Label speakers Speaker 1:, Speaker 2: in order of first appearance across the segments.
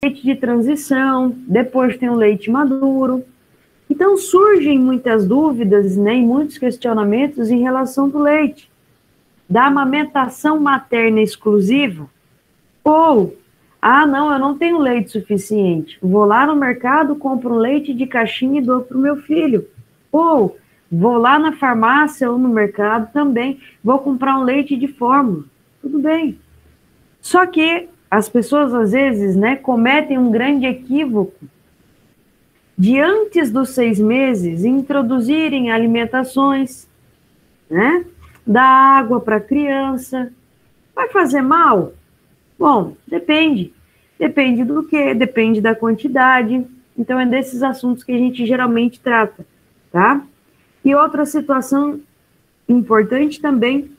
Speaker 1: leite de transição, depois tem o leite maduro. Então, surgem muitas dúvidas, né, e muitos questionamentos em relação do leite. Da amamentação materna exclusiva, ou, não, eu não tenho leite suficiente, vou lá no mercado, compro um leite de caixinha e dou para o meu filho. Ou, vou lá na farmácia ou no mercado também, vou comprar um leite de fórmula. Tudo bem. Só que as pessoas, às vezes, né, cometem um grande equívoco de antes dos 6 meses introduzirem alimentações, né, da água para a criança. Vai fazer mal? Bom, depende. Depende do quê? Depende da quantidade. Então, é desses assuntos que a gente geralmente trata, tá? E outra situação importante também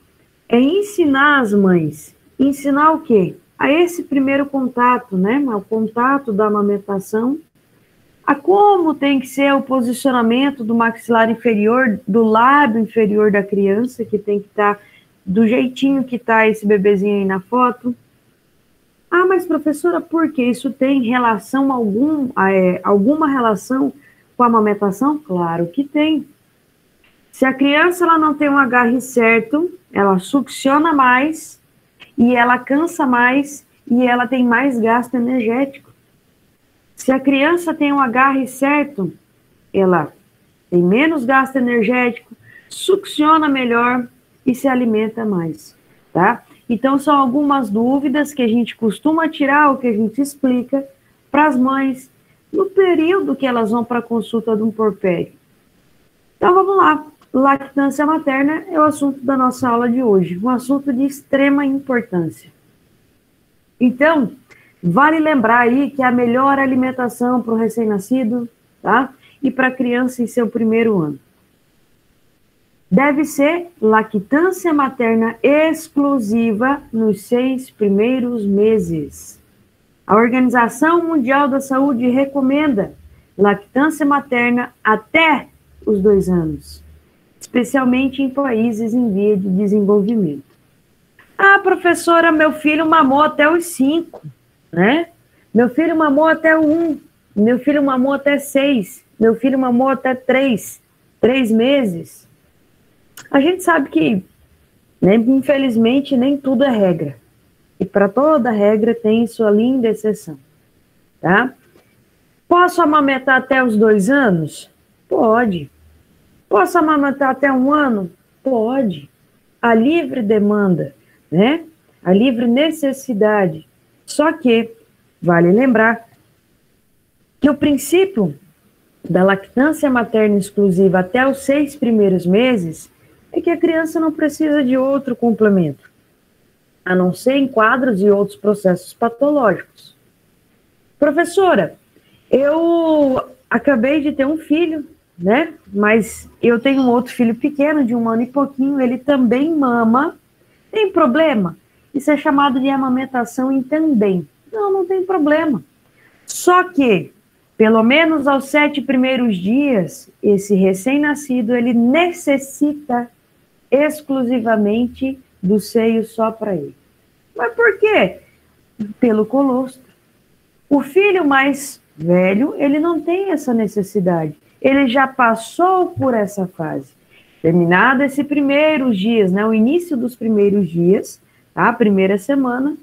Speaker 1: é ensinar as mães. Ensinar o quê? A esse primeiro contato, né? O contato da amamentação, a como tem que ser o posicionamento do maxilar inferior, do lábio inferior da criança, que tem que estar do jeitinho que está esse bebezinho aí na foto. Mas professora, por que isso tem relação alguma relação com a amamentação? Claro que tem. Se a criança ela não tem um agarre certo, ela succiona mais e ela cansa mais e ela tem mais gasto energético. Se a criança tem um agarre certo, ela tem menos gasto energético, succiona melhor e se alimenta mais, tá? Então, são algumas dúvidas que a gente costuma tirar, ou que a gente explica para as mães no período que elas vão para a consulta de um porpério. Então, vamos lá. Lactância materna é o assunto da nossa aula de hoje, um assunto de extrema importância. Então, vale lembrar aí que é a melhor alimentação para o recém-nascido, tá? E para a criança em seu primeiro ano. Deve ser lactância materna exclusiva nos 6 primeiros meses. A Organização Mundial da Saúde recomenda lactância materna até os 2 anos, especialmente em países em via de desenvolvimento. Professora, meu filho mamou até os 5, né? Meu filho mamou até o 1, meu filho mamou até 6, meu filho mamou até 3 meses. A gente sabe que, né, infelizmente, nem tudo é regra. E para toda regra tem sua linda exceção, tá? Posso amamentar até os 2 anos? Pode. Posso amamentar até 1 ano? Pode. A livre demanda, né? A livre necessidade. Só que, vale lembrar que o princípio da lactância materna exclusiva até os 6 primeiros meses é que a criança não precisa de outro complemento, a não ser em quadros e outros processos patológicos. Professora, eu acabei de ter um filho, né? Mas eu tenho um outro filho pequeno, de 1 ano e pouquinho, ele também mama. Tem problema? Isso é chamado de amamentação em tandem. Não tem problema. Só que, pelo menos aos 7 primeiros dias, esse recém-nascido, ele necessita exclusivamente do seio só para ele. Mas por quê? Pelo colostro. O filho mais velho, ele não tem essa necessidade. Ele já passou por essa fase. Terminado esses primeiros dias, né, o início dos primeiros dias, tá, a primeira semana,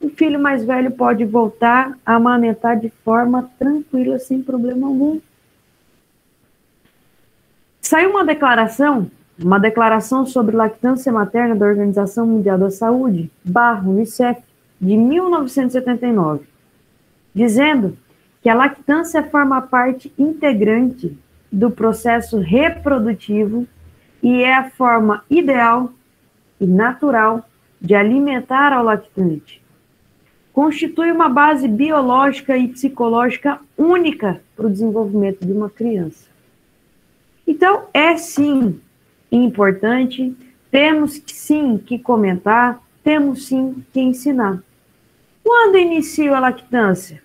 Speaker 1: o filho mais velho pode voltar a amamentar de forma tranquila, sem problema algum. Saiu uma declaração sobre lactância materna da Organização Mundial da Saúde, Unicef, de 1979, dizendo que a lactância forma parte integrante do processo reprodutivo e é a forma ideal e natural de alimentar ao lactante. Constitui uma base biológica e psicológica única para o desenvolvimento de uma criança. Então, é sim importante, temos sim que comentar, temos sim que ensinar. Quando inicia a lactância?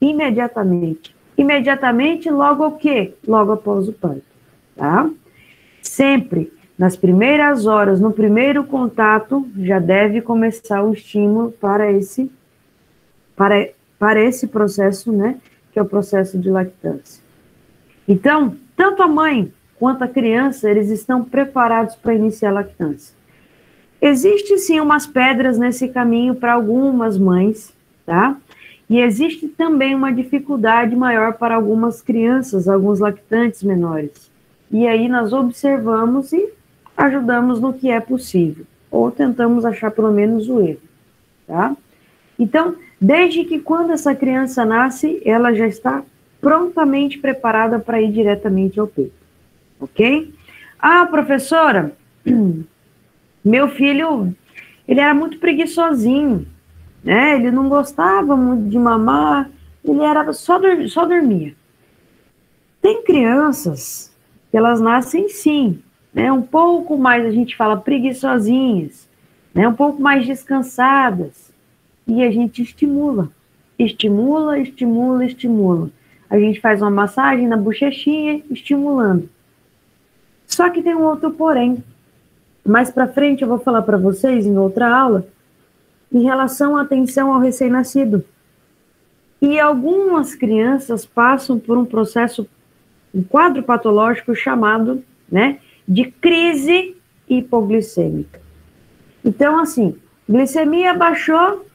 Speaker 1: Imediatamente. Imediatamente, logo o quê? Logo após o parto, tá? Sempre, nas primeiras horas, no primeiro contato, já deve começar o estímulo para para esse processo, né, que é o processo de lactância. Então, tanto a mãe quanto a criança, eles estão preparados para iniciar a lactância. Existe sim umas pedras nesse caminho para algumas mães, tá? E existe também uma dificuldade maior para algumas crianças, alguns lactantes menores. E aí nós observamos e ajudamos no que é possível, ou tentamos achar pelo menos o erro, tá? Então, desde que quando essa criança nasce, ela já está prontamente preparada para ir diretamente ao peito, ok? Ah, professora, meu filho, ele era muito preguiçosinho, né? Ele não gostava muito de mamar, ele era só dormia. Tem crianças que elas nascem sim, né? Um pouco mais, a gente fala, preguiçosinhas, né? Um pouco mais descansadas. E a gente estimula. A gente faz uma massagem na bochechinha, estimulando. Só que tem um outro porém. Mais para frente eu vou falar para vocês, em outra aula, em relação à atenção ao recém-nascido. E algumas crianças passam por um processo, um quadro patológico chamado, né, de crise hipoglicêmica. Então, assim, glicemia baixou,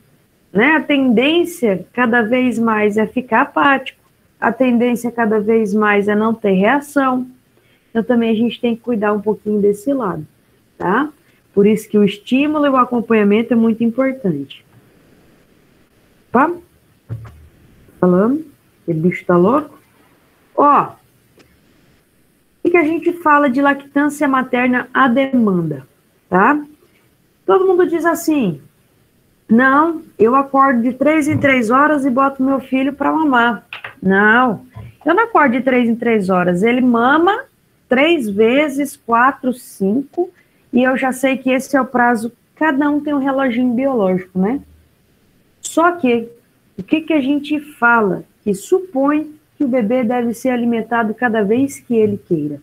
Speaker 1: né, a tendência cada vez mais é ficar apático, a tendência cada vez mais é não ter reação. Então, também a gente tem que cuidar um pouquinho desse lado, tá? Por isso que o estímulo e o acompanhamento é muito importante. Opa? Falando? Aquele bicho tá louco? Ó, o que a gente fala de lactância materna à demanda, tá? Todo mundo diz assim, não, eu acordo de 3 em 3 horas e boto meu filho para mamar. Não, eu não acordo de 3 em 3 horas, ele mama 3 vezes, 4, 5, e eu já sei que esse é o prazo, cada um tem um reloginho biológico, né? Só que, o que a gente fala? Que supõe que o bebê deve ser alimentado cada vez que ele queira.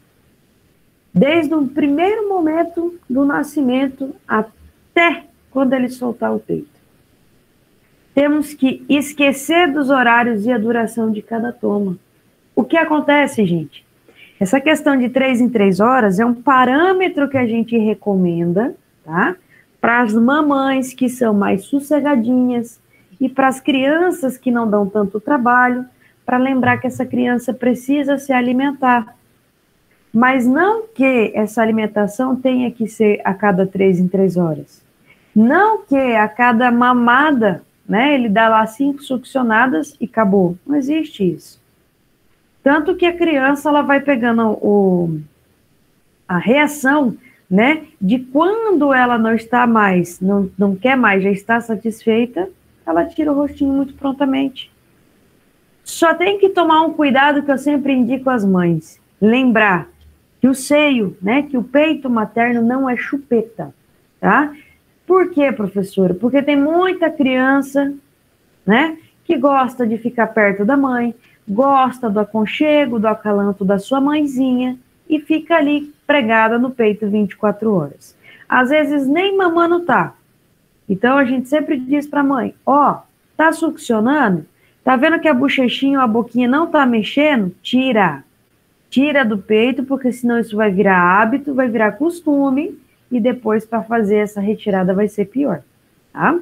Speaker 1: Desde o primeiro momento do nascimento até quando ele soltar o peito. Temos que esquecer dos horários e a duração de cada toma. O que acontece, gente? Essa questão de 3 em 3 horas é um parâmetro que a gente recomenda, tá? Para as mamães que são mais sossegadinhas e para as crianças que não dão tanto trabalho, para lembrar que essa criança precisa se alimentar. Mas não que essa alimentação tenha que ser a cada 3 em 3 horas. Não que a cada mamada, né, ele dá lá 5 succionadas e acabou. Não existe isso. Tanto que a criança ela vai pegando a reação, né, de quando ela não está mais, não quer mais, já está satisfeita, ela tira o rostinho muito prontamente. Só tem que tomar um cuidado que eu sempre indico às mães. Lembrar que o seio, né, que o peito materno não é chupeta, tá? Por quê, professora? Porque tem muita criança, né, que gosta de ficar perto da mãe, gosta do aconchego, do acalanto da sua mãezinha e fica ali pregada no peito 24 horas. Às vezes nem mamando tá. Então a gente sempre diz para a mãe, ó, tá succionando? Tá vendo que a bochechinha ou a boquinha não tá mexendo? Tira. Tira do peito, porque senão isso vai virar hábito, vai virar costume e depois para fazer essa retirada vai ser pior, tá?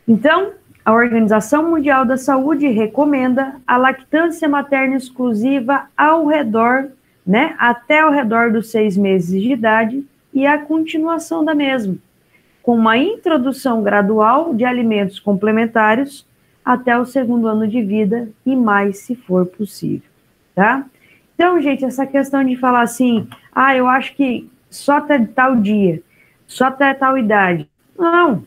Speaker 1: Então, a Organização Mundial da Saúde recomenda a lactância materna exclusiva ao redor, né, até ao redor dos 6 meses de idade e a continuação da mesma, com uma introdução gradual de alimentos complementares até o 2º ano de vida e mais se for possível, tá? Então, gente, essa questão de falar assim, eu acho que só até tal dia, só até tal idade. Não,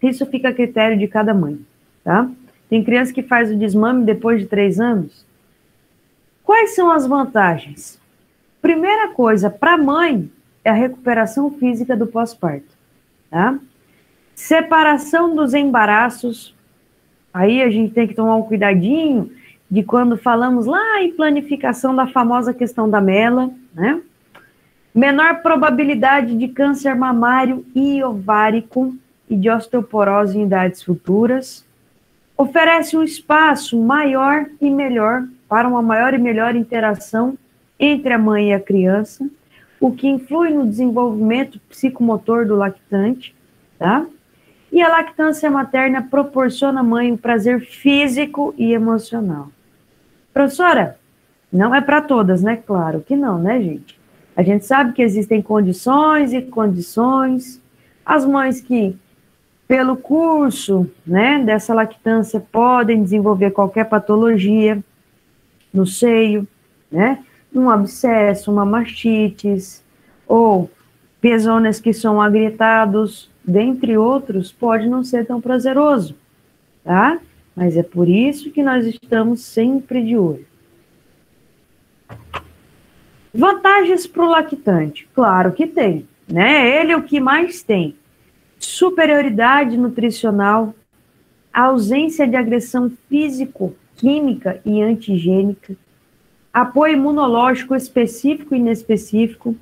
Speaker 1: isso fica a critério de cada mãe, tá? Tem criança que faz o desmame depois de 3 anos. Quais são as vantagens? Primeira coisa, para a mãe, é a recuperação física do pós-parto, tá? Separação dos embaraços. Aí a gente tem que tomar um cuidadinho de quando falamos lá em planificação da famosa questão da mela, né? Menor probabilidade de câncer mamário e ovárico e de osteoporose em idades futuras. Oferece um espaço maior e melhor para uma maior e melhor interação entre a mãe e a criança, o que influi no desenvolvimento psicomotor do lactante, tá? E a lactância materna proporciona à mãe um prazer físico e emocional. Professora, não é para todas, né? Claro que não, né, gente? A gente sabe que existem condições e condições. As mães que, pelo curso, né, dessa lactância, podem desenvolver qualquer patologia no seio, né? Um abscesso, uma mastite, ou pezones que são agrietados, dentre outros, pode não ser tão prazeroso, tá? Mas é por isso que nós estamos sempre de olho. Vantagens para o lactante? Claro que tem, né? Ele é o que mais tem. Superioridade nutricional, ausência de agressão físico, química e antigênica, apoio imunológico específico e inespecífico,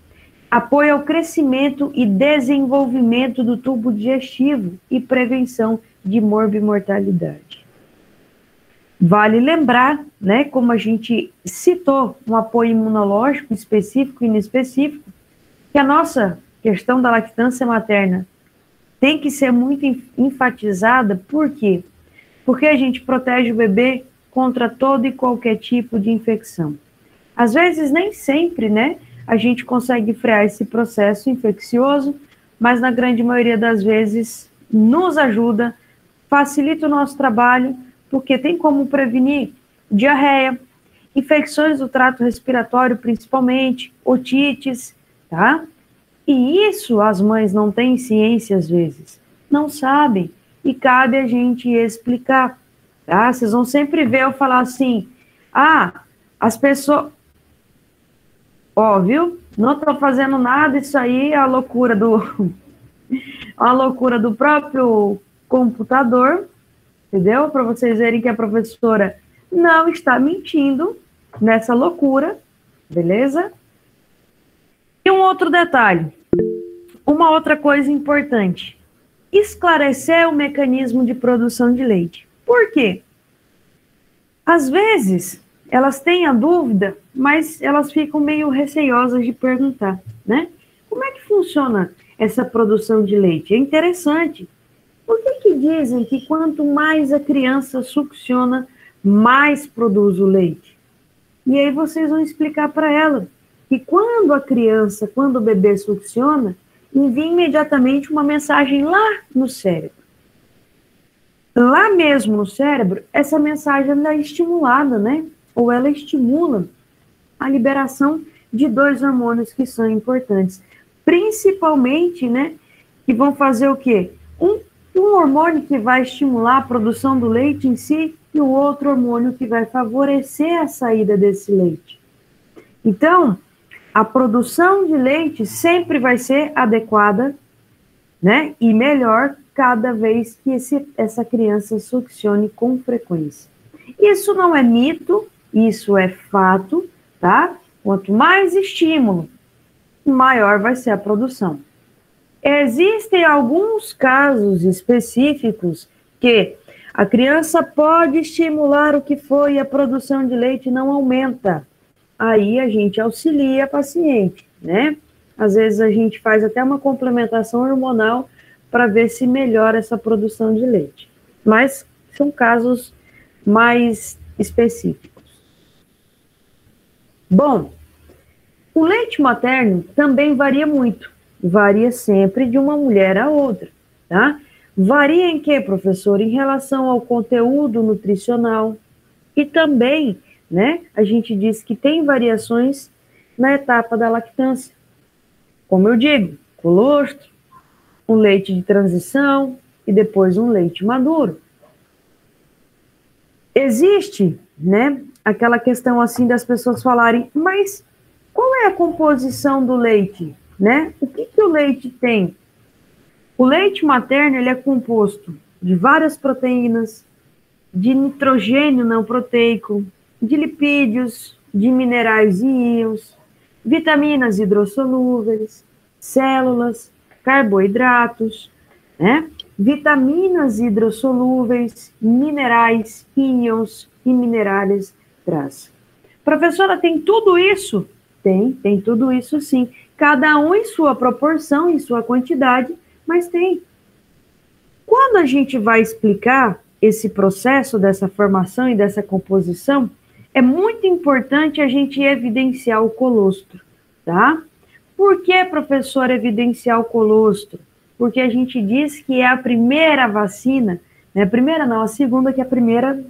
Speaker 1: apoio ao crescimento e desenvolvimento do tubo digestivo e prevenção de morbimortalidade. Vale lembrar, né, como a gente citou, um apoio imunológico específico e inespecífico, que a nossa questão da lactância materna tem que ser muito enfatizada. Por quê? Porque a gente protege o bebê contra todo e qualquer tipo de infecção. Às vezes, nem sempre, né, a gente consegue frear esse processo infeccioso, mas na grande maioria das vezes nos ajuda, facilita o nosso trabalho, porque tem como prevenir diarreia, infecções do trato respiratório, principalmente, otites, tá? E isso as mães não têm ciência às vezes, não sabem, e cabe a gente explicar, tá? Vocês vão sempre ver eu falar assim, as pessoas... Ó, viu? Não estou fazendo nada, isso aí é a loucura do próprio computador, entendeu? Para vocês verem que a professora não está mentindo nessa loucura, beleza? E um outro detalhe, uma outra coisa importante, esclarecer o mecanismo de produção de leite. Por quê? Às vezes, elas têm a dúvida, mas elas ficam meio receiosas de perguntar, né? Como é que funciona essa produção de leite? É interessante. Por que dizem que quanto mais a criança succiona, mais produz o leite? E aí vocês vão explicar para ela que quando o bebê succiona, envia imediatamente uma mensagem lá no cérebro. Lá mesmo no cérebro, essa mensagem é estimulada, né? Ou ela estimula a liberação de 2 hormônios que são importantes. Principalmente, né? Que vão fazer o quê? Um hormônio que vai estimular a produção do leite em si e o outro hormônio que vai favorecer a saída desse leite. Então, a produção de leite sempre vai ser adequada, né? E melhor cada vez que essa criança succione com frequência. Isso não é mito, isso é fato, tá? Quanto mais estímulo, maior vai ser a produção. Existem alguns casos específicos que a criança pode estimular o que foi e a produção de leite não aumenta. Aí a gente auxilia a paciente, né? Às vezes a gente faz até uma complementação hormonal para ver se melhora essa produção de leite. Mas são casos mais específicos. Bom, o leite materno também varia muito. Varia sempre de uma mulher a outra, tá? Varia em quê, professor? Em relação ao conteúdo nutricional e também, né, a gente diz que tem variações na etapa da lactância. Como eu digo, colostro, um leite de transição e depois um leite maduro. Existe, né, aquela questão assim das pessoas falarem, mas qual é a composição do leite, né? O que o leite tem? O leite materno, ele é composto de várias proteínas, de nitrogênio não proteico, de lipídios, de minerais e íons, vitaminas hidrossolúveis, células, carboidratos, né? vitaminas hidrossolúveis, minerais, íons e minerais traz. Professora, tem tudo isso? Tem tudo isso sim. Cada um em sua proporção, em sua quantidade, mas tem. Quando a gente vai explicar esse processo dessa formação e dessa composição, é muito importante a gente evidenciar o colostro, tá? Por que, professor, evidenciar o colostro? Porque a gente diz que é a primeira vacina, né? A primeira não, a segunda, que é a primeira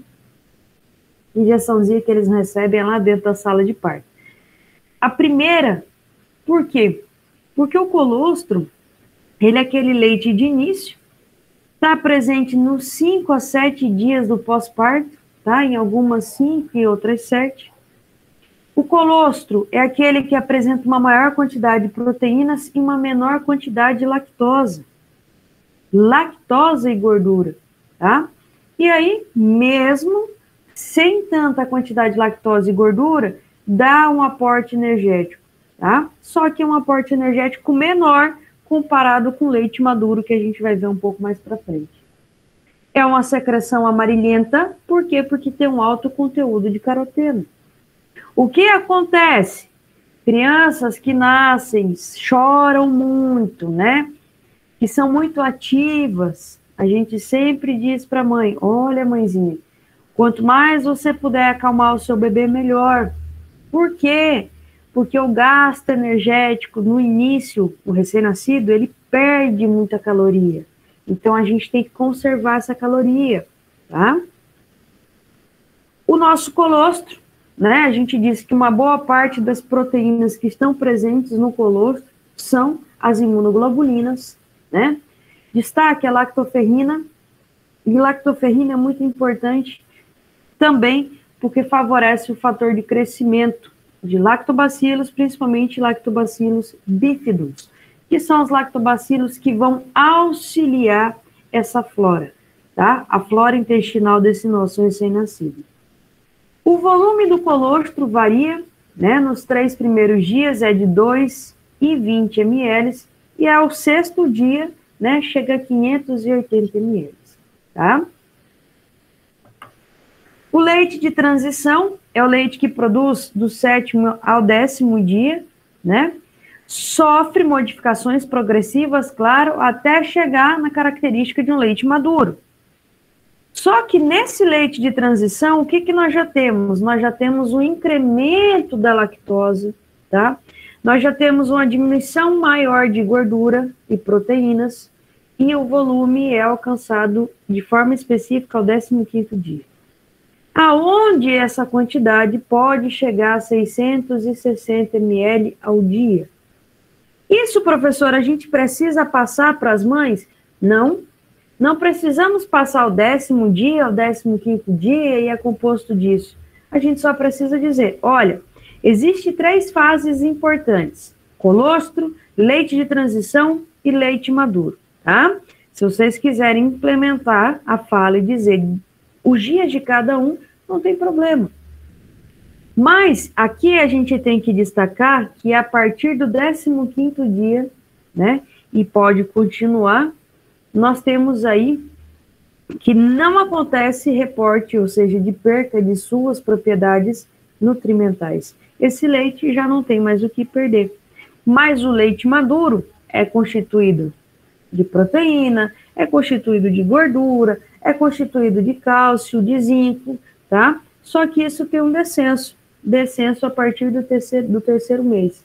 Speaker 1: injeçãozinha que eles recebem lá dentro da sala de parto. A primeira, por quê? Porque o colostro, ele é aquele leite de início, está presente nos 5 a 7 dias do pós-parto, tá? Em algumas 5 e outras 7. O colostro é aquele que apresenta uma maior quantidade de proteínas e uma menor quantidade de lactose. Lactose e gordura, tá? E aí, mesmo sem tanta quantidade de lactose e gordura, dá um aporte energético, tá? Só que é um aporte energético menor comparado com leite maduro, que a gente vai ver um pouco mais para frente. É uma secreção amarelenta, por quê? Porque tem um alto conteúdo de caroteno. O que acontece? Crianças que nascem, choram muito, né? Que são muito ativas. A gente sempre diz para a mãe, olha, mãezinha, quanto mais você puder acalmar o seu bebê, melhor. Por quê? Porque o gasto energético no início, o recém-nascido, ele perde muita caloria. Então, a gente tem que conservar essa caloria, tá? O nosso colostro, né? A gente diz que uma boa parte das proteínas que estão presentes no colostro são as imunoglobulinas, né? Destaque a lactoferrina. E lactoferrina é muito importante também porque favorece o fator de crescimento de lactobacilos, principalmente lactobacilos bífidos, que são os lactobacilos que vão auxiliar essa flora, tá? A flora intestinal desse nosso recém-nascido. O volume do colostro varia, né? Nos 3 primeiros dias é de 2,20 ml e ao 6º dia, né, chega a 580 ml, tá? O leite de transição é o leite que produz do 7º ao 10º dia, né? Sofre modificações progressivas, claro, até chegar na característica de um leite maduro. Só que nesse leite de transição, o que nós já temos? Nós já temos um incremento da lactose, tá? Nós já temos uma diminuição maior de gordura e proteínas, e o volume é alcançado de forma específica ao 15º dia. Aonde essa quantidade pode chegar a 660 ml ao dia. Isso, professor, a gente precisa passar para as mães? Não. Não precisamos passar o 10º dia, o 15º dia e é composto disso. A gente só precisa dizer, olha, existem 3 fases importantes. Colostro, leite de transição e leite maduro, tá? Se vocês quiserem implementar a fala e dizer os dias de cada um, não tem problema. Mas aqui a gente tem que destacar que a partir do 15º dia, né, e pode continuar, nós temos aí que não acontece reporte, ou seja, de perca de suas propriedades nutrimentais. Esse leite já não tem mais o que perder. Mas o leite maduro é constituído de proteína, é constituído de gordura, é constituído de cálcio, de zinco, tá? Só que isso tem um descenso a partir do terceiro mês.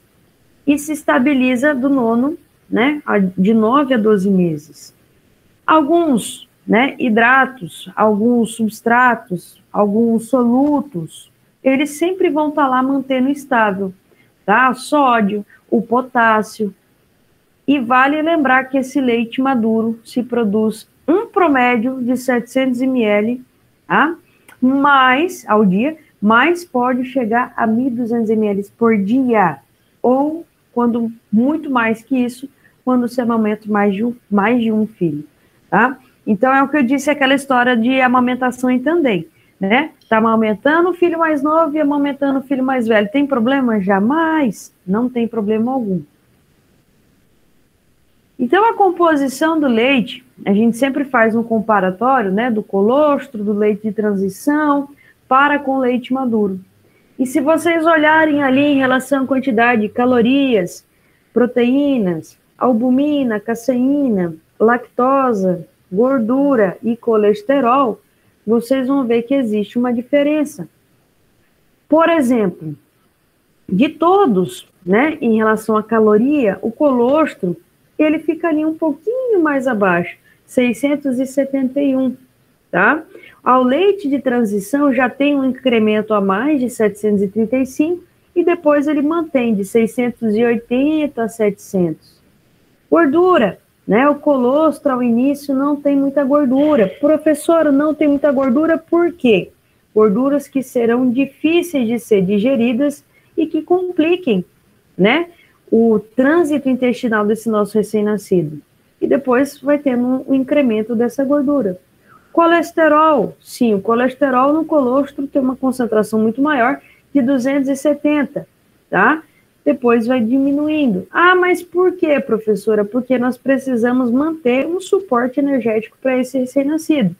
Speaker 1: E se estabiliza do 9º, né, de 9 a 12 meses. Alguns, né, hidratos, alguns substratos, alguns solutos, eles sempre vão estar lá mantendo estável, tá? Sódio, o potássio. E vale lembrar que esse leite maduro se produz um promédio de 700 ml, tá? Mais ao dia, mas pode chegar a 1.200 ml por dia, ou quando muito mais que isso, quando se amamenta mais de um filho, tá? Então é o que eu disse, aquela história de amamentação em tandem, né? Tá amamentando o filho mais novo e amamentando o filho mais velho. Tem problema? Jamais, não tem problema algum. Então, a composição do leite, a gente sempre faz um comparatório, né, do colostro, do leite de transição, para com o leite maduro. E se vocês olharem ali em relação à quantidade de calorias, proteínas, albumina, caseína, lactosa, gordura e colesterol, vocês vão ver que existe uma diferença. Por exemplo, de todos, né, em relação à caloria, o colostro, ele ficaria um pouquinho mais abaixo, 671, tá? Ao leite de transição já tem um incremento a mais de 735 e depois ele mantém de 680 a 700. Gordura, né? O colostro ao início não tem muita gordura. Professora, não tem muita gordura por quê? Gorduras que serão difíceis de ser digeridas e que compliquem, né, o trânsito intestinal desse nosso recém-nascido. E depois vai tendo um incremento dessa gordura. Colesterol, sim, o colesterol no colostro tem uma concentração muito maior, de 270, tá? Depois vai diminuindo. Ah, mas por quê, professora? Porque nós precisamos manter um suporte energético para esse recém-nascido,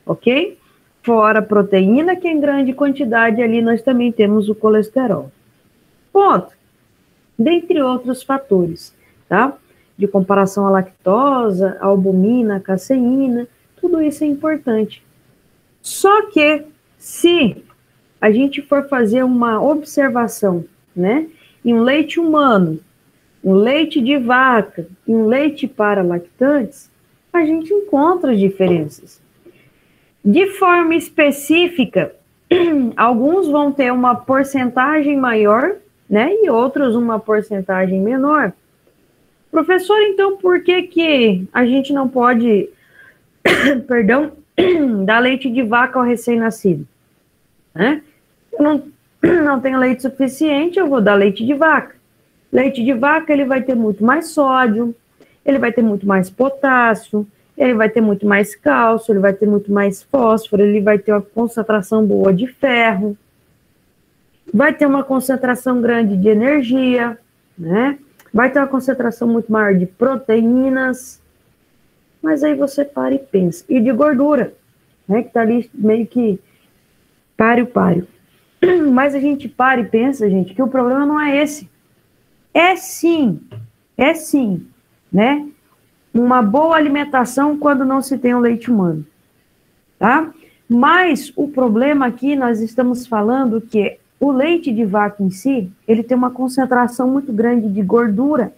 Speaker 1: ok? Fora a proteína, que em grande quantidade ali nós também temos o colesterol. Ponto. Dentre outros fatores, tá? De comparação à lactosa, à albumina, à caseína, tudo isso é importante. Só que, se a gente for fazer uma observação, né, em um leite humano, um leite de vaca e um leite para lactantes, a gente encontra diferenças. De forma específica, alguns vão ter uma porcentagem maior, né, e outros uma porcentagem menor. Professor, então, por que a gente não pode, perdão, dar leite de vaca ao recém-nascido? Né? Eu não tenho leite suficiente, eu vou dar leite de vaca. Leite de vaca, ele vai ter muito mais sódio, ele vai ter muito mais potássio, ele vai ter muito mais cálcio, ele vai ter muito mais fósforo, ele vai ter uma concentração boa de ferro, vai ter uma concentração grande de energia, né? Vai ter uma concentração muito maior de proteínas, mas aí você para e pensa. E de gordura, né? Que tá ali meio que páreo. Mas a gente para e pensa, gente, que o problema não é esse. É sim, né? Uma boa alimentação quando não se tem o leite humano, tá? Mas o problema aqui, nós estamos falando que o leite de vaca em si, ele tem uma concentração muito grande de gordura,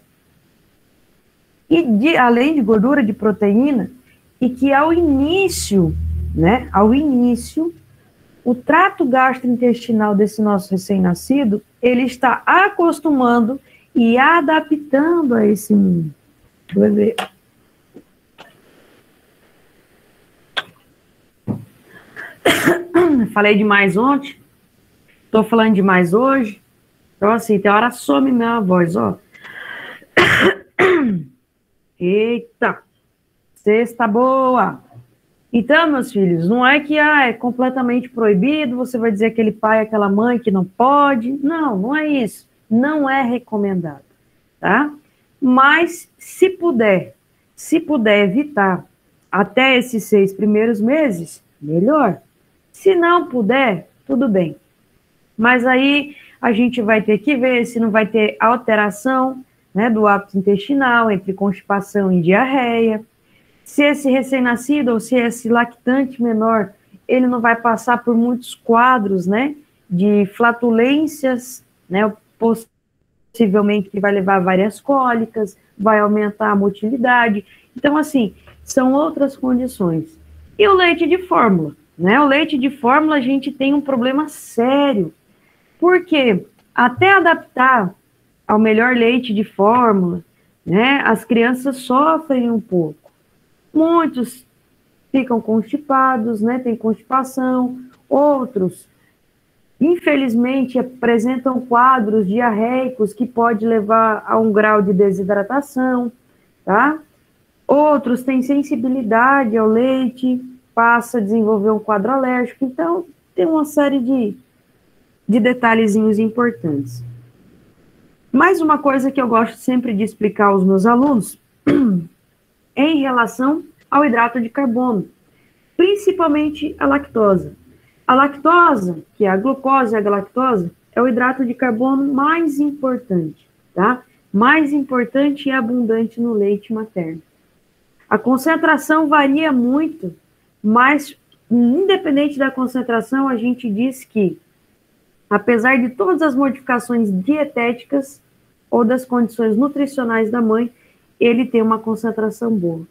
Speaker 1: e além de gordura, de proteína, e que ao início, né, o trato gastrointestinal desse nosso recém-nascido, ele está acostumando e adaptando a esse mundo. Vou ver. Falei demais ontem, tô falando demais hoje, então assim, tem hora some minha voz, ó. Eita, sexta boa. Então, meus filhos, não é que é completamente proibido, você vai dizer aquele pai, aquela mãe que não pode. Não, não é isso. Não é recomendado, tá? Mas, se puder evitar até esses 6 primeiros meses, melhor. Se não puder, tudo bem. Mas aí a gente vai ter que ver se não vai ter alteração, né, do hábito intestinal, entre constipação e diarreia. Se esse recém-nascido ou se esse lactante menor, ele não vai passar por muitos quadros, né, de flatulências, né, possivelmente que vai levar a várias cólicas, vai aumentar a motilidade. Então, assim, são outras condições. E o leite de fórmula, né? O leite de fórmula a gente tem um problema sério, porque até adaptar ao melhor leite de fórmula, né, as crianças sofrem um pouco. Muitos ficam constipados, né, tem constipação, outros, infelizmente, apresentam quadros diarreicos que pode levar a um grau de desidratação, tá? Outros têm sensibilidade ao leite, passa a desenvolver um quadro alérgico, então tem uma série de detalhezinhos importantes. Mais uma coisa que eu gosto sempre de explicar aos meus alunos em relação ao hidrato de carbono, principalmente a lactose. A lactose, que é a glucose e a galactose, é o hidrato de carbono mais importante, tá? Mais importante e abundante no leite materno. A concentração varia muito, mas independente da concentração, a gente diz que, apesar de todas as modificações dietéticas ou das condições nutricionais da mãe, ele tem uma concentração boa.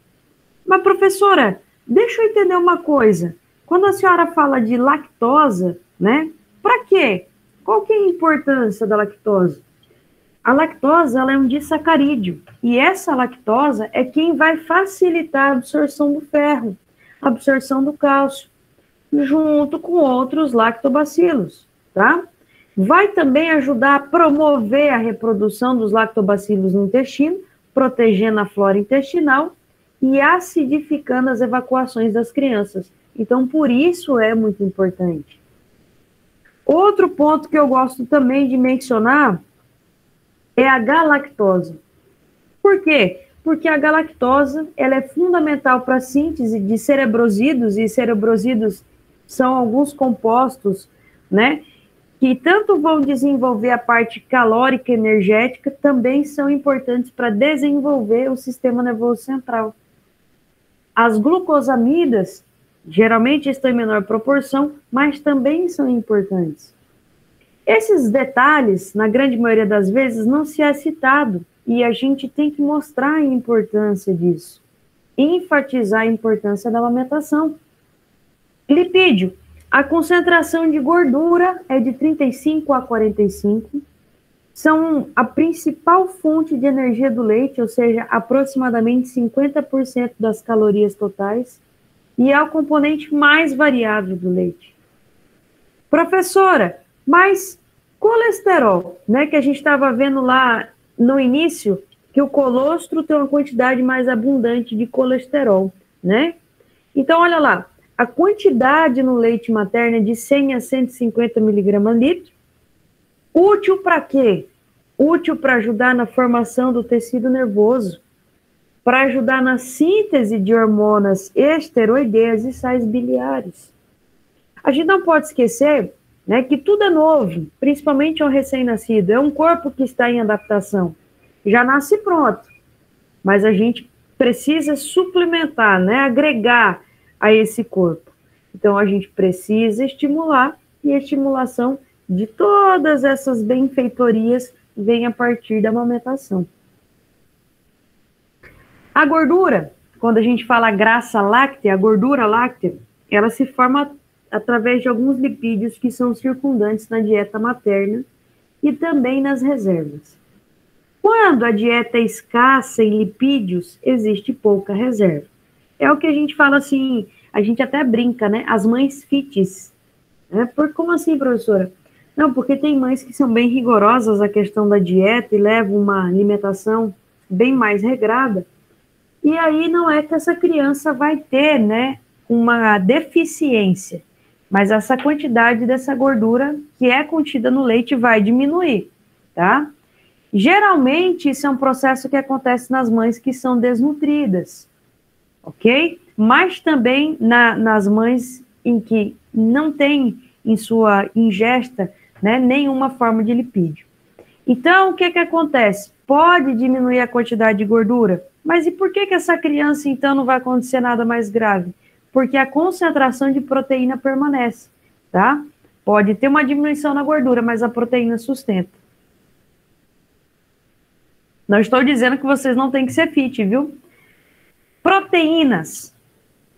Speaker 1: Mas, professora, deixa eu entender uma coisa. Quando a senhora fala de lactose, né? Para quê? Qual que é a importância da lactose? A lactose, ela é um disacarídeo. E essa lactose é quem vai facilitar a absorção do ferro, a absorção do cálcio, junto com outros lactobacilos, tá? Vai também ajudar a promover a reprodução dos lactobacilos no intestino, protegendo a flora intestinal e acidificando as evacuações das crianças. Então, por isso é muito importante. Outro ponto que eu gosto também de mencionar é a galactose. Por quê? Porque a galactose ela é fundamental para a síntese de cerebrosídeos, e cerebrosídeos são alguns compostos, né, que tanto vão desenvolver a parte calórica e energética, também são importantes para desenvolver o sistema nervoso central. As glucosamidas, geralmente estão em menor proporção, mas também são importantes. Esses detalhes, na grande maioria das vezes, não se é citado, e a gente tem que mostrar a importância disso, enfatizar a importância da amamentação. Lipídio, a concentração de gordura é de 35 a 45, são a principal fonte de energia do leite, ou seja, aproximadamente 50% das calorias totais, e é o componente mais variável do leite. Professora, mas colesterol, né, que a gente estava vendo lá no início, que o colostro tem uma quantidade mais abundante de colesterol, né? Então, olha lá, a quantidade no leite materno é de 100 a 150 mg/litro. Útil para quê? Útil para ajudar na formação do tecido nervoso, para ajudar na síntese de hormonas esteroideias e sais biliares. A gente não pode esquecer, né, que tudo é novo, principalmente ao recém-nascido. É um corpo que está em adaptação. Já nasce pronto, mas a gente precisa suplementar, né, agregar a esse corpo. Então, a gente precisa estimular, e a estimulação de todas essas benfeitorias vem a partir da amamentação. A gordura, quando a gente fala graxa láctea, a gordura láctea, ela se forma através de alguns lipídios que são circundantes na dieta materna e também nas reservas. Quando a dieta é escassa em lipídios, existe pouca reserva. É o que a gente fala assim, a gente até brinca, né? As mães fits. Né? Como assim, professora? Não, porque tem mães que são bem rigorosas na questão da dieta e levam uma alimentação bem mais regrada. E aí não é que essa criança vai ter, né, uma deficiência, mas essa quantidade dessa gordura que é contida no leite vai diminuir, tá? Geralmente, isso é um processo que acontece nas mães que são desnutridas, ok? Mas também nas mães em que não tem em sua ingesta, né, nenhuma forma de lipídio. Então, o que acontece? Pode diminuir a quantidade de gordura, mas e por que essa criança, então, não vai acontecer nada mais grave? Porque a concentração de proteína permanece, tá? Pode ter uma diminuição na gordura, mas a proteína sustenta. Não estou dizendo que vocês não têm que ser fit, viu? Proteínas.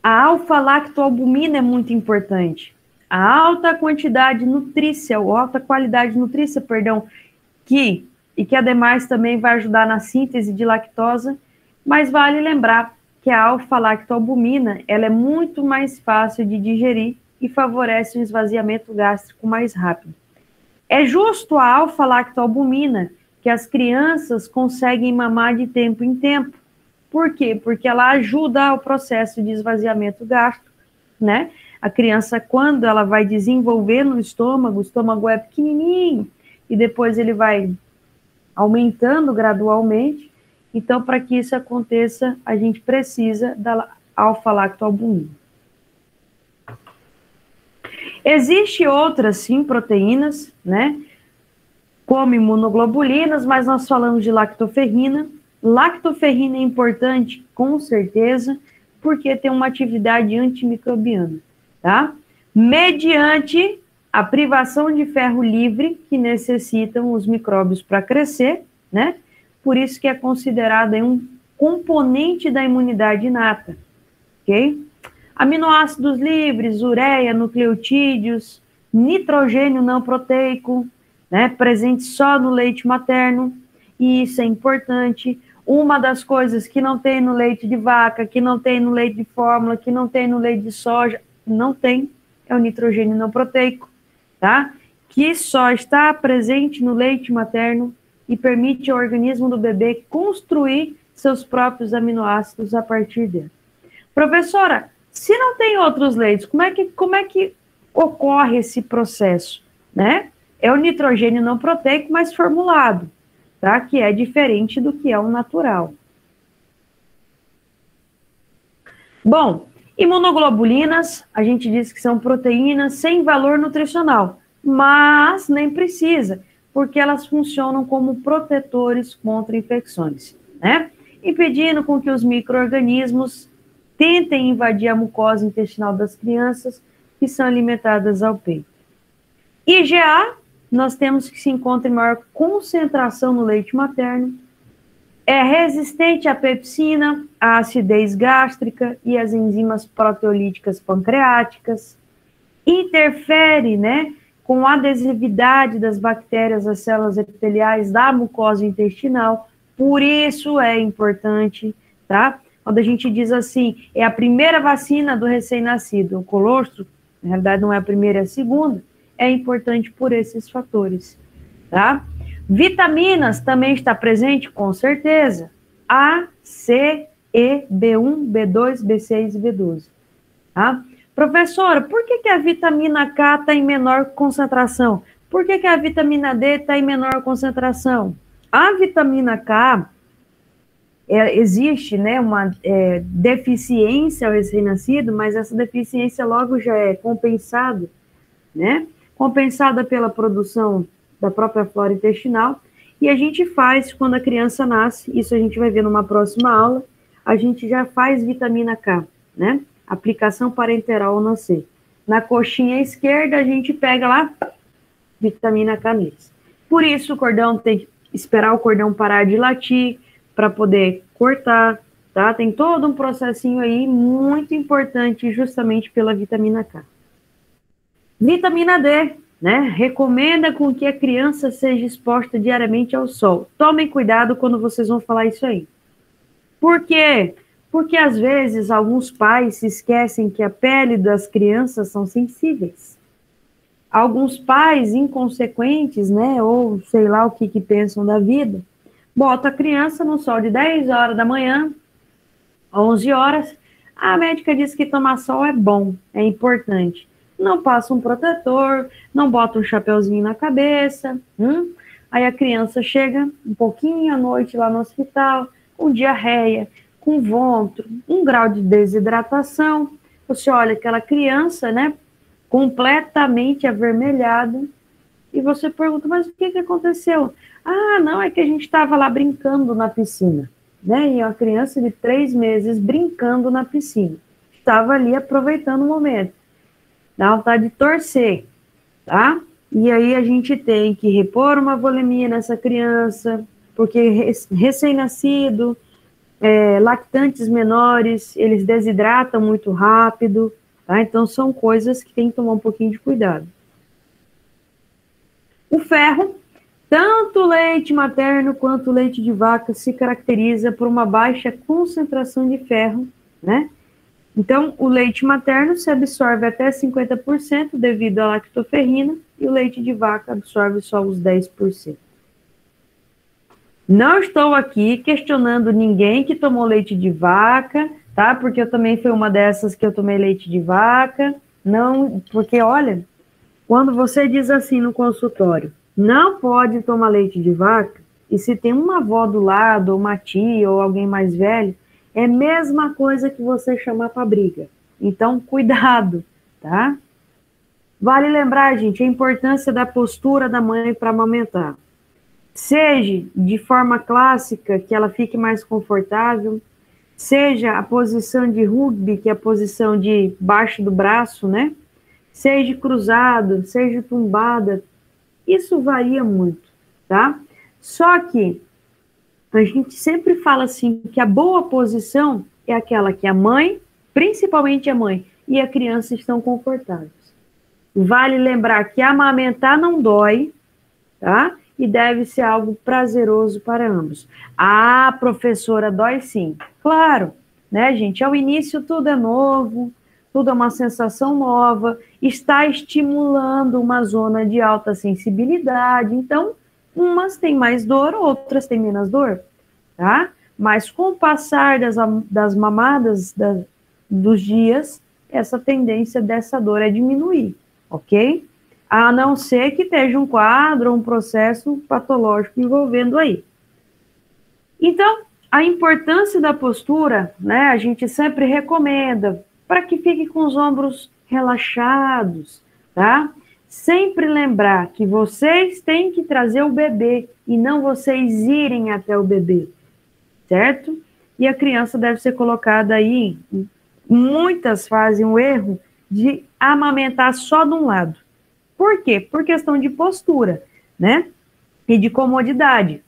Speaker 1: A alfa-lactoalbumina é muito importante. A alta quantidade nutrícia, ou alta qualidade nutrícia, que ademais também vai ajudar na síntese de lactose, mas vale lembrar que a alfa-lactoalbumina, ela é muito mais fácil de digerir e favorece um esvaziamento gástrico mais rápido. É justo a alfa-lactoalbumina que as crianças conseguem mamar de tempo em tempo. Por quê? Porque ela ajuda ao processo de esvaziamento gástrico, né? A criança, quando ela vai desenvolver no estômago, o estômago é pequenininho, e depois ele vai aumentando gradualmente, Então, para que isso aconteça, a gente precisa da alfa-lactoalbumina. Existem outras, sim, proteínas, né? Como imunoglobulinas, mas nós falamos de lactoferrina. Lactoferrina é importante, com certeza, porque tem uma atividade antimicrobiana, tá? Mediante a privação de ferro livre que necessitam os micróbios para crescer, né? Por isso que é considerado um componente da imunidade inata, ok? Aminoácidos livres, ureia, nucleotídeos, nitrogênio não proteico, né? Presente só no leite materno, e isso é importante. Uma das coisas que não tem no leite de vaca, que não tem no leite de fórmula, que não tem no leite de soja, não tem, é o nitrogênio não proteico, tá? Que só está presente no leite materno e permite ao organismo do bebê construir seus próprios aminoácidos a partir dele. Professora, se não tem outros leites, como é que ocorre esse processo, né? É o nitrogênio não proteico, mas formulado, tá? Que é diferente do que é o natural. Bom, imunoglobulinas, a gente diz que são proteínas sem valor nutricional, mas nem precisa, porque elas funcionam como protetores contra infecções, né? Impedindo com que os micro-organismos tentem invadir a mucosa intestinal das crianças que são alimentadas ao peito. IgA, nós temos que se encontra em maior concentração no leite materno, é resistente à pepsina, à acidez gástrica e às enzimas proteolíticas pancreáticas, interfere, né, com a adesividade das bactérias às células epiteliais da mucosa intestinal, por isso é importante, tá? Quando a gente diz assim, é a primeira vacina do recém-nascido, o colostro, na realidade não é a primeira, é a segunda, é importante por esses fatores, tá? Vitaminas também está presente, com certeza. A, C, E, B1, B2, B6 e B12, tá? Professora, por que a vitamina K está em menor concentração? Por que a vitamina D está em menor concentração? A vitamina K, existe, né, uma deficiência ao recém-nascido, mas essa deficiência logo já é compensada, né? Compensada pela produção da própria flora intestinal, e a gente faz, quando a criança nasce, isso a gente vai ver numa próxima aula, a gente já faz vitamina K, né? Aplicação parenteral ao nascer. Na coxinha esquerda, a gente pega lá, vitamina K neles. Por isso, o cordão tem que esperar o cordão parar de latir, para poder cortar, tá? Tem todo um processinho aí muito importante, justamente pela vitamina K. Vitamina D, né? Recomenda com que a criança seja exposta diariamente ao sol. Tomem cuidado quando vocês vão falar isso aí. Por quê? Porque às vezes alguns pais se esquecem que a pele das crianças são sensíveis. Alguns pais inconsequentes, né? Ou sei lá o que pensam da vida, bota a criança no sol de 10 horas da manhã, 11 horas. A médica diz que tomar sol é bom, é importante. Não passa um protetor, não bota um chapeuzinho na cabeça. Aí a criança chega um pouquinho à noite lá no hospital, com diarreia, com vômito, um grau de desidratação. Você olha aquela criança, né, completamente avermelhada, e você pergunta, mas o que aconteceu? Ah, não, é que a gente estava lá brincando na piscina, né? E uma criança de 3 meses brincando na piscina. Estava ali aproveitando o momento. Dá vontade de torcer, tá? E aí a gente tem que repor uma volemia nessa criança, porque recém-nascido, lactantes menores, eles desidratam muito rápido, tá? Então são coisas que tem que tomar um pouquinho de cuidado. O ferro, tanto o leite materno quanto o leite de vaca se caracteriza por uma baixa concentração de ferro, né? Então, o leite materno se absorve até 50% devido à lactoferrina e o leite de vaca absorve só os 10%. Não estou aqui questionando ninguém que tomou leite de vaca, tá? Porque eu também fui uma dessas que eu tomei leite de vaca. Não, porque olha, quando você diz assim no consultório, não pode tomar leite de vaca, e se tem uma avó do lado, ou uma tia, ou alguém mais velho, é a mesma coisa que você chamar para briga. Então, cuidado, tá? Vale lembrar, gente, a importância da postura da mãe para amamentar. Seja de forma clássica, que ela fique mais confortável, seja a posição de rugby, que é a posição de baixo do braço, né? Seja cruzado, seja tumbada, isso varia muito, tá? Só que a gente sempre fala assim, que a boa posição é aquela que a mãe, principalmente a mãe, e a criança estão confortáveis. Vale lembrar que amamentar não dói, tá? E deve ser algo prazeroso para ambos. Ah, professora, dói sim. Claro, né, gente? Ao início tudo é novo, tudo é uma sensação nova, está estimulando uma zona de alta sensibilidade. Então, umas têm mais dor, outras têm menos dor, tá? Mas com o passar das mamadas, dos dias, essa tendência dessa dor é diminuir, ok? A não ser que esteja um quadro, um processo patológico envolvendo aí. Então, a importância da postura, né, a gente sempre recomenda para que fique com os ombros relaxados, tá? Sempre lembrar que vocês têm que trazer o bebê e não vocês irem até o bebê, certo? E a criança deve ser colocada aí, muitas fazem o erro de amamentar só de um lado. Por quê? Por questão de postura, né? E de comodidade.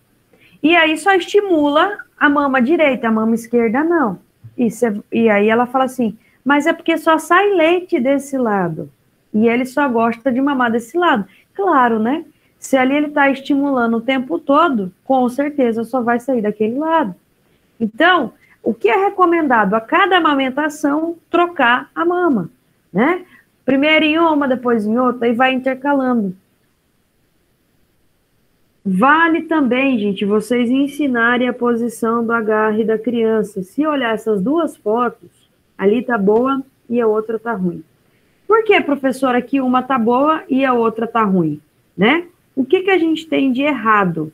Speaker 1: E aí só estimula a mama direita, a mama esquerda não. E aí ela fala assim, mas é porque só sai leite desse lado. E ele só gosta de mamar desse lado. Claro, né? Se ali ele está estimulando o tempo todo, com certeza só vai sair daquele lado. Então, o que é recomendado? A cada amamentação, trocar a mama, né? Primeiro em uma, depois em outra, e vai intercalando. Vale também, gente, vocês ensinarem a posição do agarre da criança. Se olhar essas duas fotos, ali tá boa e a outra tá ruim. Por que, professora, que uma tá boa e a outra tá ruim, né? O que a gente tem de errado?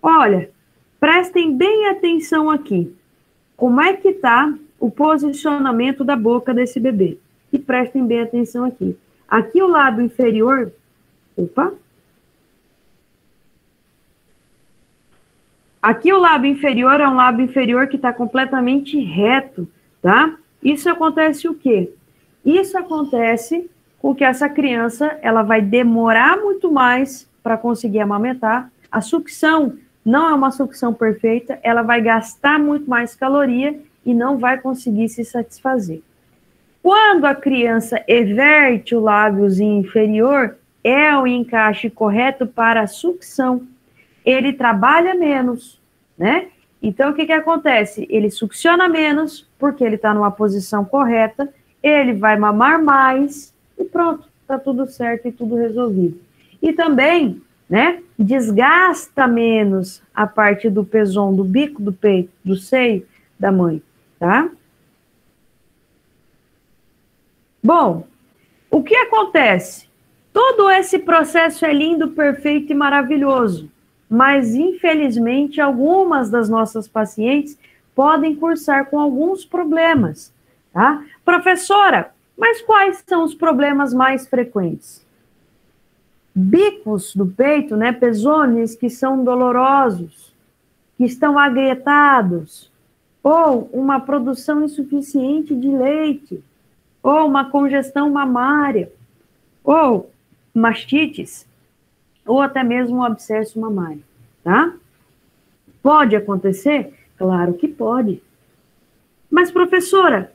Speaker 1: Olha, prestem bem atenção aqui. Como é que tá o posicionamento da boca desse bebê? E prestem bem atenção aqui. Aqui o lábio inferior, aqui o lábio inferior é um lábio inferior que está completamente reto, tá? Isso acontece o quê? Isso acontece com que essa criança, ela vai demorar muito mais para conseguir amamentar. A sucção não é uma sucção perfeita, ela vai gastar muito mais caloria e não vai conseguir se satisfazer. Quando a criança everte o lábiozinho inferior, é o encaixe correto para a sucção. Ele trabalha menos, né? Então, o que acontece? Ele succiona menos, porque ele está numa posição correta, ele vai mamar mais, e pronto, está tudo certo e tudo resolvido. E também, né, desgasta menos a parte do pezão, do bico do peito, do seio da mãe, tá? Bom, o que acontece? Todo esse processo é lindo, perfeito e maravilhoso, mas infelizmente algumas das nossas pacientes podem cursar com alguns problemas, tá? Professora, mas quais são os problemas mais frequentes? Bicos do peito, né, pezones que são dolorosos, que estão agrietados, ou uma produção insuficiente de leite, ou uma congestão mamária, ou mastites, ou até mesmo um abscesso mamário, tá? Pode acontecer? Claro que pode. Mas, professora,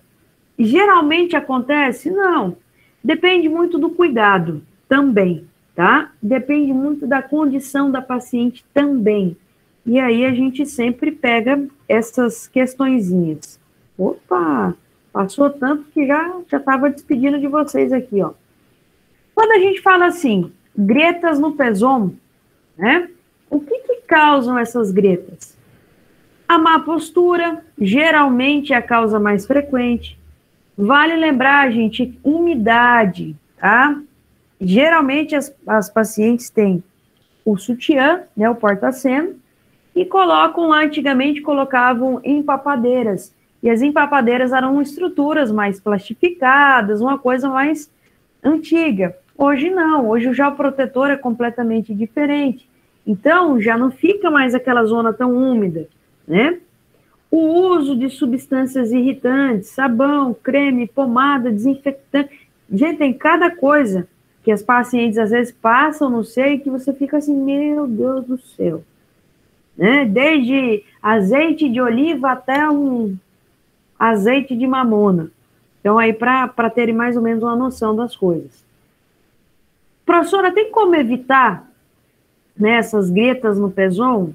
Speaker 1: geralmente acontece? Não. Depende muito do cuidado também, tá? Depende muito da condição da paciente também. E aí a gente sempre pega essas questõezinhas. Opa! Passou tanto que já estava despedindo de vocês aqui, ó. Quando a gente fala assim, gretas no pezão, né? O que causam essas gretas? A má postura, geralmente é a causa mais frequente. Vale lembrar, gente, umidade, tá? Geralmente as pacientes têm o sutiã, né, o porta-seno, e colocam lá, antigamente colocavam empapadeiras, e as empapadeiras eram estruturas mais plastificadas, uma coisa mais antiga. Hoje não, hoje o gel protetor é completamente diferente, então já não fica mais aquela zona tão úmida, né? O uso de substâncias irritantes, sabão, creme, pomada, desinfetante, gente, tem cada coisa que as pacientes às vezes passam, não sei, que você fica assim, meu Deus do céu, né? Desde azeite de oliva até um azeite de mamona. Então, aí, para terem mais ou menos uma noção das coisas. Professora, tem como evitar, né, essas gretas no pezão?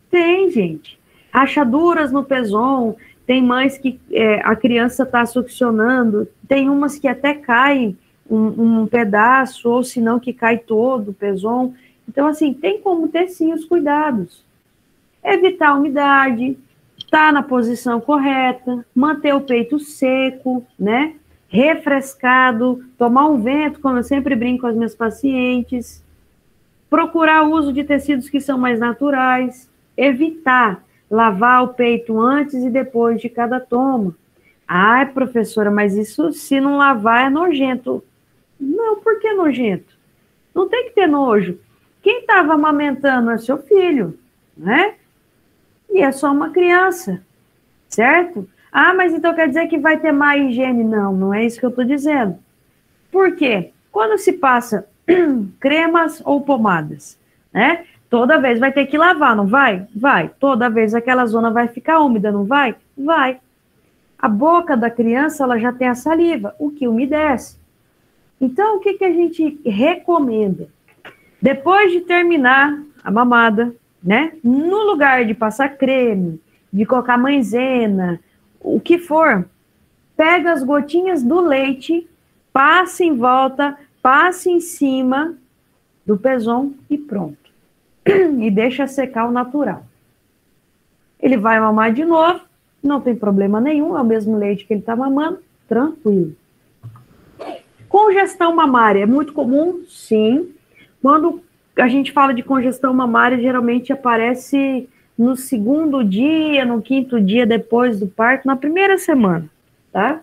Speaker 1: Tem, gente. Rachaduras no pezão, tem mães que a criança está succionando, tem umas que até caem um pedaço, ou se não que cai todo o pezão. Então, assim, tem como ter sim os cuidados. Evitar a umidade, estar na posição correta, manter o peito seco, né? Refrescado, tomar um vento, como eu sempre brinco com as minhas pacientes, procurar o uso de tecidos que são mais naturais, evitar lavar o peito antes e depois de cada toma. Ai, professora, mas isso se não lavar é nojento. Não, por que nojento? Não tem que ter nojo. Quem estava amamentando é seu filho, né? E é só uma criança, certo? Ah, mas então quer dizer que vai ter má higiene? Não, não é isso que eu estou dizendo. Por quê? Quando se passa cremas ou pomadas, né? Toda vez vai ter que lavar, não vai? Vai. Toda vez aquela zona vai ficar úmida, não vai? Vai. A boca da criança, ela já tem a saliva, o que umedece. Então, o que a gente recomenda? Depois de terminar a mamada, né? No lugar de passar creme, de colocar maisena, o que for, pega as gotinhas do leite, passa em volta, passa em cima do pezão e pronto. E deixa secar ao natural. Ele vai mamar de novo, não tem problema nenhum, é o mesmo leite que ele está mamando, tranquilo. Congestão mamária é muito comum? Sim. Quando a gente fala de congestão mamária, geralmente aparece no segundo dia, no quinto dia depois do parto, na primeira semana, tá?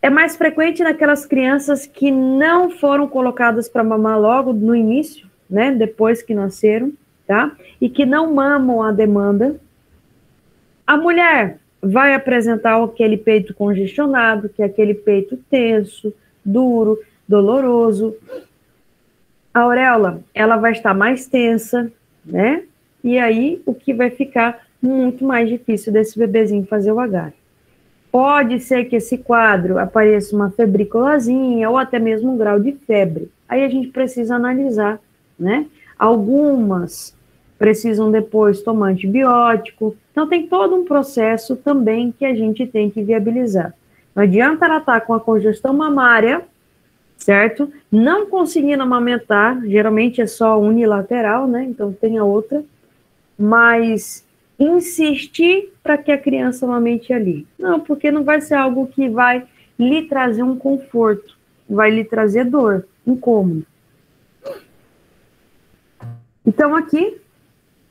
Speaker 1: É mais frequente naquelas crianças que não foram colocadas para mamar logo no início, né? Depois que nasceram, tá? E que não mamam a demanda. A mulher vai apresentar aquele peito congestionado, que é aquele peito tenso, duro, doloroso. A auréola, ela vai estar mais tensa, né? E aí, o que vai ficar muito mais difícil desse bebezinho fazer o agarre. Pode ser que esse quadro apareça uma febrículazinha ou até mesmo um grau de febre. Aí a gente precisa analisar, né? Algumas precisam depois tomar antibiótico. Então, tem todo um processo também que a gente tem que viabilizar. Não adianta ela estar com a congestão mamária, certo? Não conseguindo amamentar, geralmente é só unilateral, né? Então tem a outra, mas insistir para que a criança amamente ali. Não, porque não vai ser algo que vai lhe trazer um conforto, vai lhe trazer dor, incômodo. Então aqui,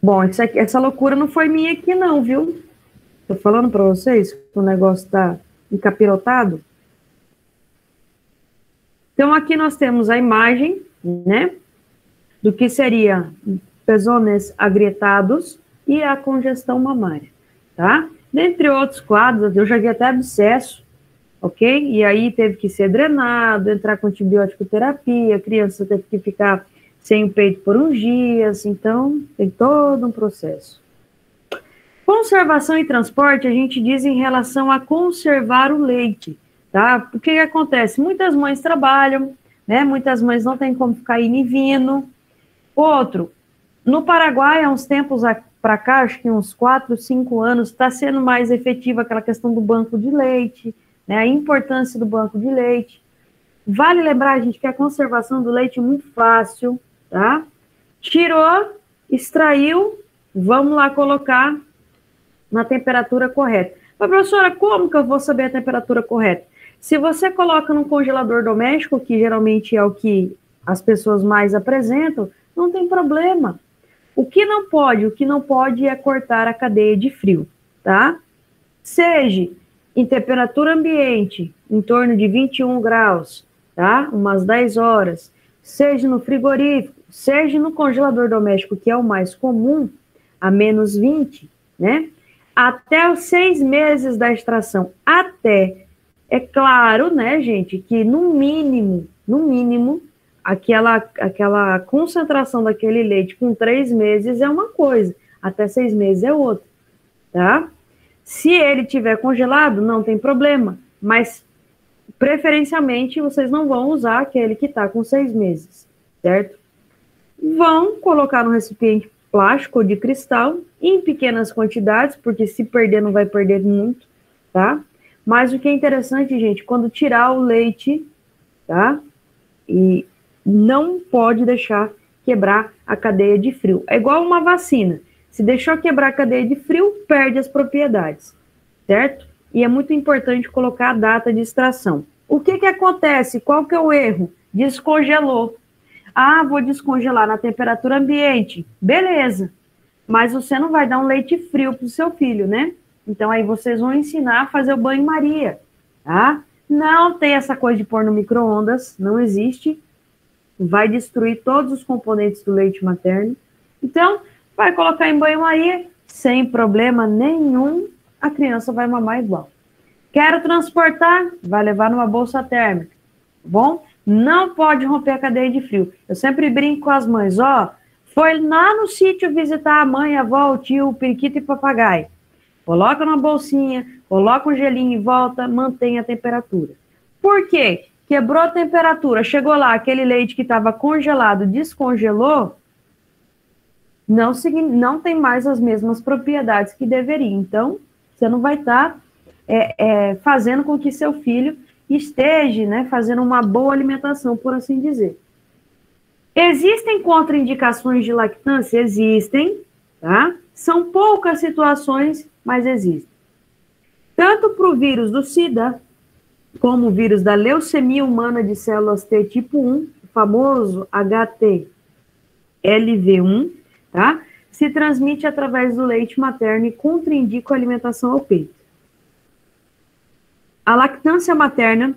Speaker 1: bom, essa loucura não foi minha aqui não, viu? Tô falando para vocês que o negócio tá encapirotado. Então, aqui nós temos a imagem, né, do que seria pezones agrietados e a congestão mamária, tá? Dentre outros quadros, eu já vi até abscesso, ok? E aí teve que ser drenado, entrar com antibiótico terapia, a criança teve que ficar sem o peito por uns dias, então tem todo um processo. Conservação e transporte, a gente diz em relação a conservar o leite, tá? O que acontece? Muitas mães trabalham, né? Muitas mães não têm como ficar indo e vindo. Outro, no Paraguai, há uns tempos para cá, acho que uns 4, 5 anos, está sendo mais efetiva aquela questão do banco de leite, né? A importância do banco de leite. Vale lembrar, gente, que a conservação do leite é muito fácil, tá? Tirou, extraiu, vamos lá colocar na temperatura correta. Mas, professora, como que eu vou saber a temperatura correta? Se você coloca num congelador doméstico, que geralmente é o que as pessoas mais apresentam, não tem problema. O que não pode? O que não pode é cortar a cadeia de frio, tá? Seja em temperatura ambiente, em torno de 21 graus, tá? Umas 10 horas. Seja no frigorífico, seja no congelador doméstico, que é o mais comum, a menos 20, né? Até os 6 meses da extração. Até. É claro, né, gente, que no mínimo, aquela concentração daquele leite com 3 meses é uma coisa, até 6 meses é outra, tá? Se ele tiver congelado, não tem problema, mas preferencialmente vocês não vão usar aquele que está com 6 meses, certo? Vão colocar no recipiente plástico ou de cristal, em pequenas quantidades, porque se perder não vai perder muito, tá? Mas o que é interessante, gente, quando tirar o leite, tá? E não pode deixar quebrar a cadeia de frio. É igual uma vacina. Se deixou quebrar a cadeia de frio, perde as propriedades, certo? E é muito importante colocar a data de extração. O que acontece? Qual que é o erro? Descongelou. Ah, vou descongelar na temperatura ambiente. Beleza. Mas você não vai dar um leite frio para o seu filho, né? Então, aí vocês vão ensinar a fazer o banho-maria, tá? Não tem essa coisa de pôr no micro-ondas, não existe. Vai destruir todos os componentes do leite materno. Então, vai colocar em banho-maria, sem problema nenhum, a criança vai mamar igual. Quero transportar, vai levar numa bolsa térmica, tá bom? Não pode romper a cadeia de frio. Eu sempre brinco com as mães, ó, foi lá no sítio visitar a mãe, a avó, o tio, o periquito e papagaio. Coloca numa bolsinha, coloca um gelinho em volta, mantém a temperatura. Por quê? Quebrou a temperatura, chegou lá, aquele leite que estava congelado, descongelou, não tem mais as mesmas propriedades que deveria. Então, você não vai estar fazendo com que seu filho esteja, né, fazendo uma boa alimentação, por assim dizer. Existem contraindicações de lactância? Existem, tá? São poucas situações, mas existem. Tanto para o vírus do SIDA, como o vírus da leucemia humana de células T tipo 1, o famoso HTLV1, tá? Se transmite através do leite materno e contraindica a alimentação ao peito. A lactância materna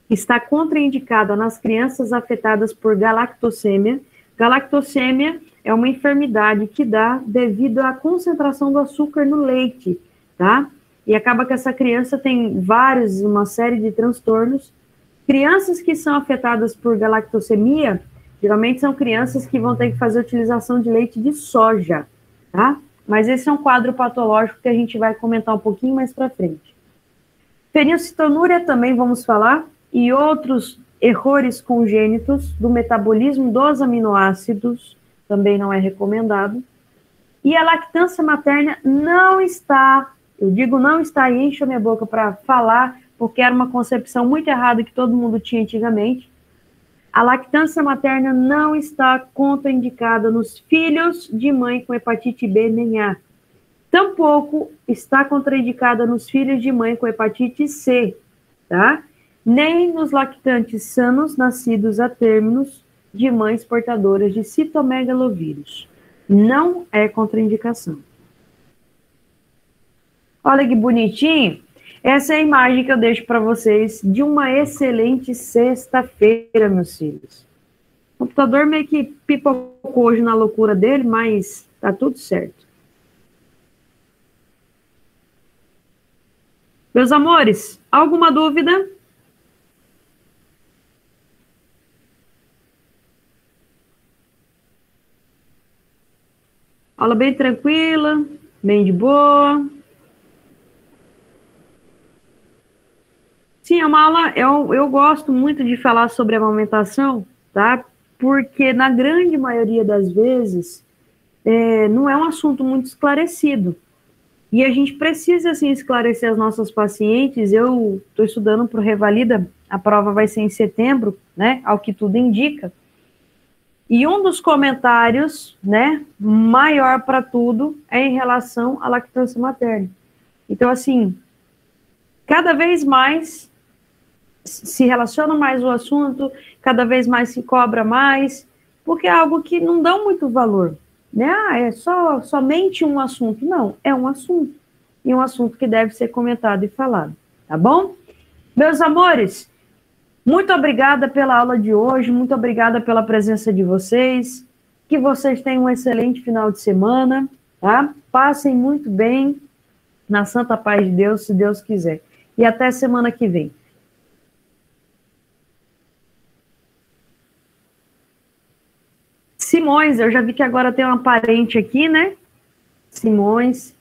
Speaker 1: está contraindicada nas crianças afetadas por galactosêmia. Galactosêmia é uma enfermidade que dá devido à concentração do açúcar no leite, tá? E acaba que essa criança tem uma série de transtornos. Crianças que são afetadas por galactosemia, geralmente são crianças que vão ter que fazer utilização de leite de soja, tá? Mas esse é um quadro patológico que a gente vai comentar um pouquinho mais para frente. Fenilcetonúria também vamos falar, e outros erros congênitos do metabolismo dos aminoácidos, também não é recomendado. E a lactância materna não está, eu digo não está, e encho a minha boca para falar, porque era uma concepção muito errada que todo mundo tinha antigamente. A lactância materna não está contraindicada nos filhos de mãe com hepatite B nem A. Tampouco está contraindicada nos filhos de mãe com hepatite C, tá? Nem nos lactantes sanos nascidos a términos de mães portadoras de citomegalovírus. Não é contraindicação. Olha que bonitinho. Essa é a imagem que eu deixo para vocês de uma excelente sexta-feira, meus filhos. O computador meio que pipocou hoje na loucura dele, mas tá tudo certo. Meus amores, alguma dúvida? Aula bem tranquila, bem de boa. Sim, é uma aula, eu gosto muito de falar sobre a amamentação, tá? Porque na grande maioria das vezes, não é um assunto muito esclarecido. E a gente precisa, assim, esclarecer as nossas pacientes. Eu estou estudando para o Revalida, a prova vai ser em setembro, né, ao que tudo indica. E um dos comentários, né, maior para tudo, é em relação à lactância materna. Então, assim, cada vez mais se relaciona mais o assunto, cada vez mais se cobra mais, porque é algo que não dão muito valor, né? Ah, é somente um assunto. Não, é um assunto. E um assunto que deve ser comentado e falado, tá bom? Meus amores, muito obrigada pela aula de hoje, muito obrigada pela presença de vocês. Que vocês tenham um excelente final de semana, tá? Passem muito bem na santa paz de Deus, se Deus quiser. E até semana que vem. Simões, eu já vi que agora tem uma parente aqui, né? Simões.